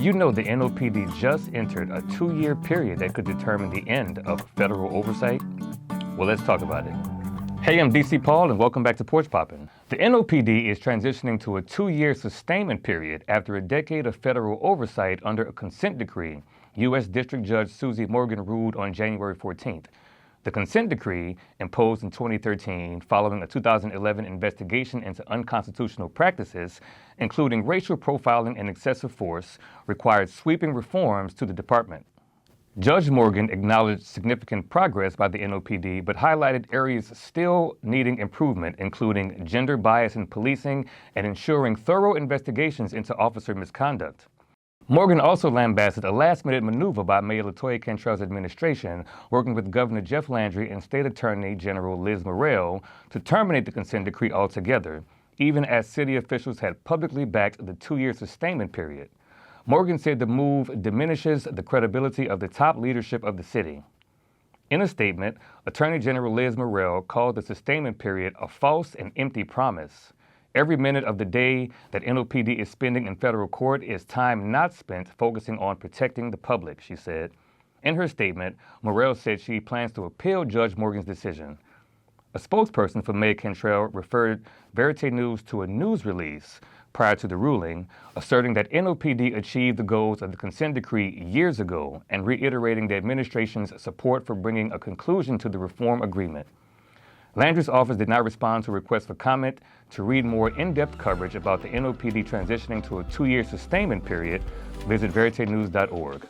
you know the NOPD just entered a 2-year period that could determine the end of federal oversight? Well, let's talk about it. Hey, I'm DC Paul, and welcome back to Porch Poppin'. The NOPD is transitioning to a 2-year sustainment period after a decade of federal oversight under a consent decree, U.S. District Judge Susie Morgan ruled on January 14th. The consent decree, imposed in 2013 following a 2011 investigation into unconstitutional practices, including racial profiling and excessive force, required sweeping reforms to the department. Judge Morgan acknowledged significant progress by the NOPD, but highlighted areas still needing improvement, including gender bias in policing and ensuring thorough investigations into officer misconduct. Morgan also lambasted a last-minute maneuver by Mayor LaToya Cantrell's administration, working with Governor Jeff Landry and State Attorney General Liz Murrell to terminate the consent decree altogether, even as city officials had publicly backed the 2-year sustainment period. Morgan said the move diminishes the credibility of the top leadership of the city. In a statement, Attorney General Liz Murrell called the sustainment period a false and empty promise. Every minute of the day that NOPD is spending in federal court is time not spent focusing on protecting the public, she said. In her statement, Murrell said she plans to appeal Judge Morgan's decision. A spokesperson for Mayor Cantrell referred Verite News to a news release prior to the ruling, asserting that NOPD achieved the goals of the consent decree years ago and reiterating the administration's support for bringing a conclusion to the reform agreement. Landry's office did not respond to requests for comment. To read more in-depth coverage about the NOPD transitioning to a 2-year sustainment period, visit veritenews.org.